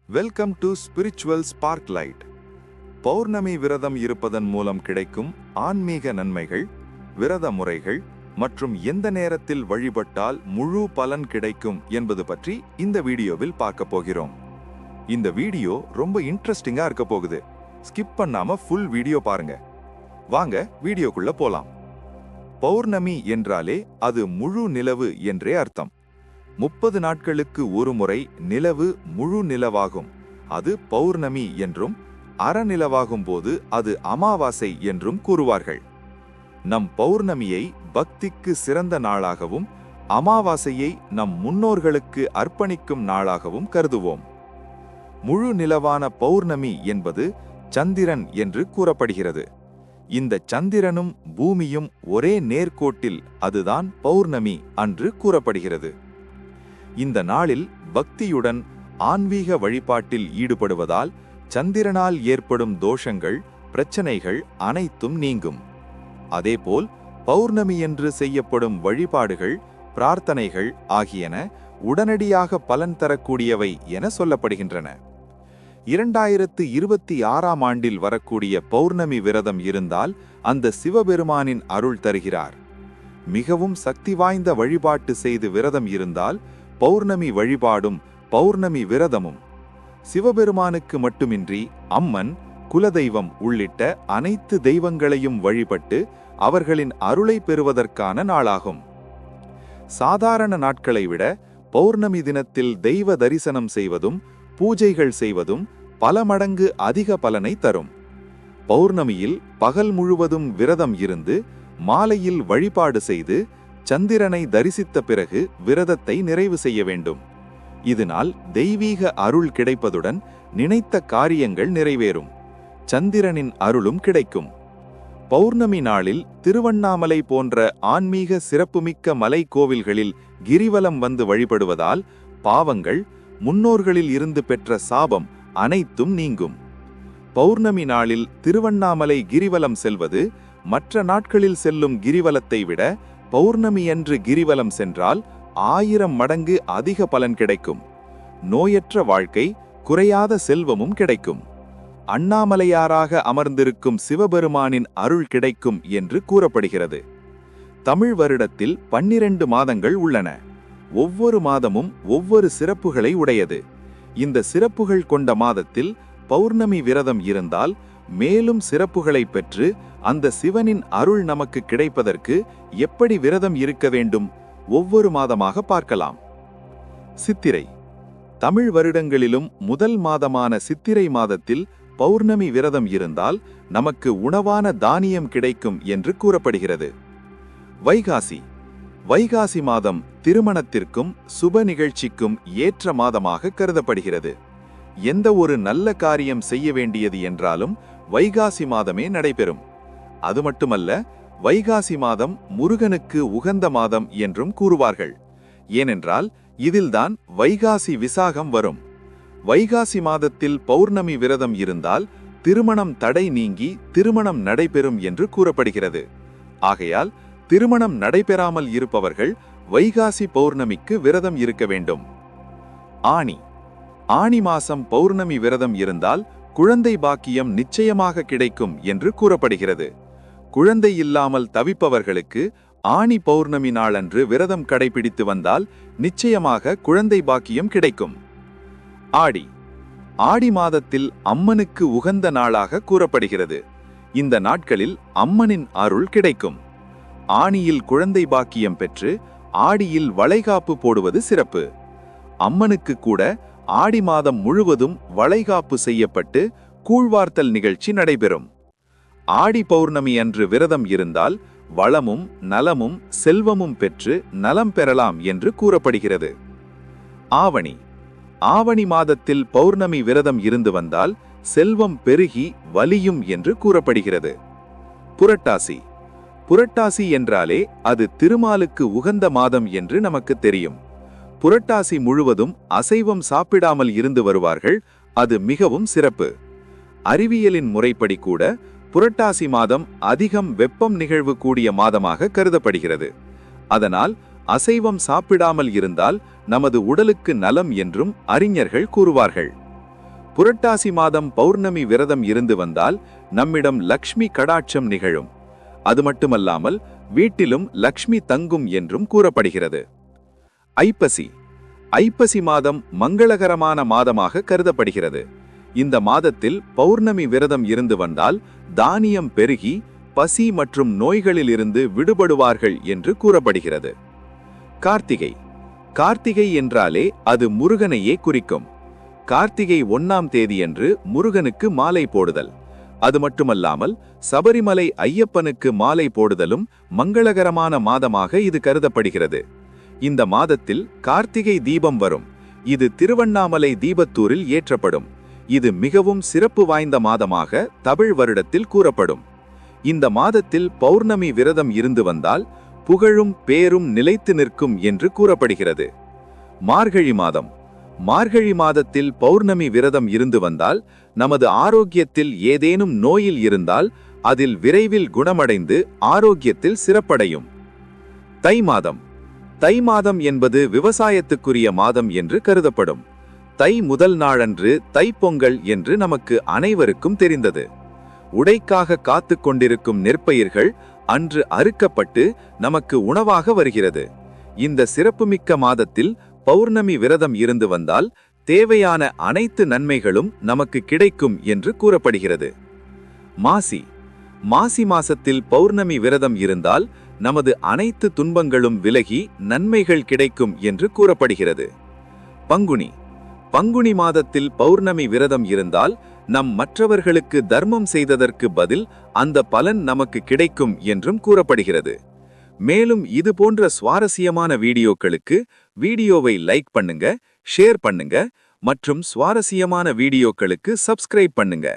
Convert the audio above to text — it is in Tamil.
Welcome to spiritual sparklight. பௌர்ணமி விரதம் இருப்பதன் மூலம் கிடைக்கும் ஆன்மீக நன்மைகள், விரத முறைகள் மற்றும் எந்த நேரத்தில் வழிபட்டால் முழு பலன் கிடைக்கும் என்பது பற்றி இந்த வீடியோவில் பார்க்க போகிறோம். இந்த வீடியோ ரொம்ப இன்ட்ரெஸ்டிங்கா இருக்க போகுது. ஸ்கிப் பண்ணாம ஃபுல் வீடியோ பாருங்க. வாங்க வீடியோக்குள்ள போலாம். பௌர்ணமி என்றாலே அது முழு நிலவு என்றே அர்த்தம். 30 நாட்களுக்கு ஒரு முறை நிலவு முழு நிலவாகும். அது பௌர்ணமி என்றும், அறநிலவாகும் போது அது அமாவாசை என்றும் கூறுவார்கள். நம் பௌர்ணமியை பக்திக்கு சிறந்த நாளாகவும், அமாவாசையை நம் முன்னோர்களுக்கு அர்ப்பணிக்கும் நாளாகவும் கருதுவோம். முழு நிலவான பௌர்ணமி என்பது சந்திரன் என்று கூறப்படுகிறது. இந்த சந்திரனும் பூமியும் ஒரே நேர்கோட்டில், அதுதான் பௌர்ணமி அன்று கூறப்படுகிறது. இந்த நாளில் பக்தியுடன் ஆன்மீக வழிபாட்டில் ஈடுபடுவதால் சந்திரனால் ஏற்படும் தோஷங்கள், பிரச்சனைகள் அனைத்தும் நீங்கும். அதேபோல் பௌர்ணமியன்று செய்யப்படும் வழிபாடுகள், பிரார்த்தனைகள் ஆகியன உடனடியாக பலன் தரக்கூடியவை என சொல்லப்படுகின்றன. 2026ஆம் ஆண்டில் வரக்கூடிய பௌர்ணமி விரதம் இருந்தால் அந்த சிவபெருமானின் அருள் தருகிறார். மிகவும் சக்தி வாய்ந்த வழிபாட்டு செய்து விரதம் இருந்தால் பௌர்ணமி வழிபாடும் பௌர்ணமி விரதமும் சிவபெருமானுக்கு மட்டுமின்றி அம்மன், குலதெய்வம் உள்ளிட்ட அனைத்து தெய்வங்களையும் வழிபட்டு அவர்களின் அருளை பெறுவதற்கான நாளாகும். சாதாரண நாட்களை விட பௌர்ணமி தினத்தில் தெய்வ தரிசனம் செய்வதும் பூஜைகள் செய்வதும் பல மடங்கு அதிக பலனை தரும். பௌர்ணமியில் பகல் முழுவதும் விரதம் இருந்து மாலையில் வழிபாடு செய்து சந்திரனை தரிசித்த பிறகு விரதத்தை நிறைவு செய்ய வேண்டும். இதனால் தெய்வீக அருள் கிடைப்பதுடன் நினைத்த காரியங்கள் நிறைவேறும். சந்திரனின் அருளும் கிடைக்கும். பௌர்ணமி நாளில் திருவண்ணாமலை போன்ற ஆன்மீக சிறப்புமிக்க மலை கோவில்களில் கிரிவலம் வந்து வழிபடுவதால் பாவங்கள், முன்னோர்களில் இருந்து பெற்ற சாபம் அனைத்தும் நீங்கும். பௌர்ணமி நாளில் திருவண்ணாமலை கிரிவலம் செல்வது மற்ற நாட்களில் செல்லும் கிரிவலத்தை விட பௌர்ணமியன்று கிரிவலம் சென்றால் 1000 மடங்கு அதிக பலன் கிடைக்கும். நோயற்ற வாழ்க்கை, குறையாத செல்வமும் கிடைக்கும். அண்ணாமலையாராக அமர்ந்திருக்கும் சிவபெருமானின் அருள் கிடைக்கும் என்று கூறப்படுகிறது. தமிழ் வருடத்தில் 12 மாதங்கள் உள்ளன. ஒவ்வொரு மாதமும் ஒவ்வொரு சிறப்புகளை உடையது. இந்த சிறப்புகள் கொண்ட மாதத்தில் பௌர்ணமி விரதம் இருந்தால் மேலும் சிறப்புகளை பெற்று அந்த சிவனின் அருள் நமக்கு கிடைப்பதற்கு எப்படி விரதம் இருக்க வேண்டும் ஒவ்வொரு மாதமாக பார்க்கலாம். சித்திரை. தமிழ் வருடங்களிலும் முதல் மாதமான சித்திரை மாதத்தில் பௌர்ணமி விரதம் இருந்தால் நமக்கு உணவான தானியம் கிடைக்கும் என்று கூறப்படுகிறது. வைகாசி. வைகாசி மாதம் திருமணத்திற்கும் சுப நிகழ்ச்சிக்கும் ஏற்ற மாதமாக கருதப்படுகிறது. எந்த ஒரு நல்ல காரியம் செய்ய வேண்டியது என்றாலும் வைகாசி மாதமே நடைபெறும். அது மட்டுமல்ல, வைகாசி மாதம் முருகனுக்கு உகந்த மாதம் என்றும் கூறுவார்கள். ஏனென்றால் இதில்தான் வைகாசி விசாகம் வரும். வைகாசி மாதத்தில் பௌர்ணமி விரதம் இருந்தால் திருமணம் தடை நீங்கி திருமணம் நடைபெறும் என்று கூறப்படுகிறது. ஆகையால் திருமணம் நடைபெறாமல் இருப்பவர்கள் வைகாசி பௌர்ணமிக்கு விரதம் இருக்க வேண்டும். ஆனி. ஆனி மாசம் பௌர்ணமி விரதம் இருந்தால் குழந்தை பாக்கியம் நிச்சயமாக கிடைக்கும் என்று கூறப்படுகிறது. குழந்தை இல்லாமல் தவிப்பவர்களுக்கு ஆனி பௌர்ணமி நாளன்று விரதம் கடைபிடித்து வந்தால் நிச்சயமாக குழந்தை பாக்கியம் கிடைக்கும். ஆடி. ஆடி மாதத்தில் அம்மனுக்கு உகந்த நாளாக கூறப்படுகிறது. இந்த நாட்களில் அம்மனின் அருள் கிடைக்கும். ஆனியில் குழந்தை பாக்கியம் பெற்று ஆடியில் வளைகாப்பு போடுவது சிறப்பு. அம்மனுக்கு கூட ஆடி மாதம் முழுவதும் வளைகாப்பு செய்யப்பட்டு கூழ்வார்த்தல் நிகழ்ச்சி நடைபெறும். ஆடி பௌர்ணமி அன்று விரதம் இருந்தால் வளமும் நலமும் செல்வமும் பெற்று நலம் பெறலாம் என்று கூறப்படுகிறது. ஆவணி. ஆவணி மாதத்தில் பௌர்ணமி விரதம் இருந்து வந்தால் செல்வம் பெருகி வலியும் என்று கூறப்படுகிறது. புரட்டாசி. புரட்டாசி என்றாலே அது திருமாலுக்கு உகந்த மாதம் என்று நமக்கு தெரியும். புரட்டாசி முழுவதும் அசைவம் சாப்பிடாமல் இருந்து வருவார்கள். அது மிகவும் சிறப்பு. அறிவியலின் முறைப்படி கூட புரட்டாசி மாதம் அதிகம் வெப்பம் நிகழ்வு கூடிய மாதமாக கருதப்படுகிறது. அதனால் அசைவம் சாப்பிடாமல் இருந்தால் நமது உடலுக்கு நலம் என்றும் அறிஞர்கள் கூறுவார்கள். புரட்டாசி மாதம் பௌர்ணமி விரதம் இருந்து வந்தால் நம்மிடம் லக்ஷ்மி கடாட்சம் நிகழும். அது மட்டுமல்லாமல் வீட்டிலும் லக்ஷ்மி தங்கும் என்றும் கூறப்படுகிறது. ஐப்பசி. ஐப்பசி மாதம் மங்களகரமான மாதமாக கருதப்படுகிறது. இந்த மாதத்தில் பௌர்ணமி விரதம் இருந்து வந்தால் தானியம் பெருகி பசி மற்றும் நோய்களில் இருந்து விடுபடுவார்கள் என்று கூறப்படுகிறது. கார்த்திகை. கார்த்திகை என்றாலே அது முருகனையே குறிக்கும். கார்த்திகை 1ஆம் தேதியன்று முருகனுக்கு மாலை போடுதல், அது மட்டுமல்லாமல் சபரிமலை ஐயப்பனுக்கு மாலை போடுதலும் மங்களகரமான மாதமாக இது கருதப்படுகிறது. இந்த மாதத்தில் கார்த்திகை தீபம் வரும். இது திருவண்ணாமலை தீபத்தூரில் ஏற்றப்படும். இது மிகவும் சிறப்பு வாய்ந்த மாதமாக தமிழ் வருடத்தில் கூறப்படும். இந்த மாதத்தில் பௌர்ணமி விரதம் இருந்து வந்தால் புகழும் பேரும் நிலைத்து நிற்கும் என்று கூறப்படுகிறது. மார்கழி மாதம். மார்கழி மாதத்தில் பௌர்ணமி விரதம் இருந்து வந்தால் நமது ஆரோக்கியத்தில் ஏதேனும் நோயில் இருந்தால் அதில் விரைவில் குணமடைந்து ஆரோக்கியத்தில் சிறப்படையும். தை மாதம். தை மாதம் என்பது விவசாயத்துக்குரிய மாதம் என்று கருதப்படும். தை முதல் நாளன்று தைப்பொங்கல் என்று நமக்கு அனைவருக்கும் தெரிந்தது. உடைக்காக காத்து கொண்டிருக்கும் நெற்பயிர்கள் அன்று அறுக்கப்பட்டு நமக்கு உணவாக வருகிறது. இந்த சிறப்புமிக்க மாதத்தில் பௌர்ணமி விரதம் இருந்து வந்தால் தேவையான அனைத்து நன்மைகளும் நமக்கு கிடைக்கும் என்று கூறப்படுகிறது. மாசி. மாசி மாசத்தில் பௌர்ணமி விரதம் இருந்தால் நமது அனைத்து துன்பங்களும் விலகி நன்மைகள் கிடைக்கும் என்று கூறப்படுகிறது. பங்குனி. பங்குனி மாதத்தில் பௌர்ணமி விரதம் இருந்தால் நம் மற்றவர்களுக்கு தர்மம் செய்ததற்கு பதில் அந்த பலன் நமக்கு கிடைக்கும் என்றும் கூறப்படுகிறது. மேலும் இது போன்ற சுவாரஸ்யமான வீடியோக்களுக்கு வீடியோவை லைக் பண்ணுங்க, ஷேர் பண்ணுங்க மற்றும் சுவாரஸ்யமான வீடியோக்களுக்கு சப்ஸ்கிரைப் பண்ணுங்க.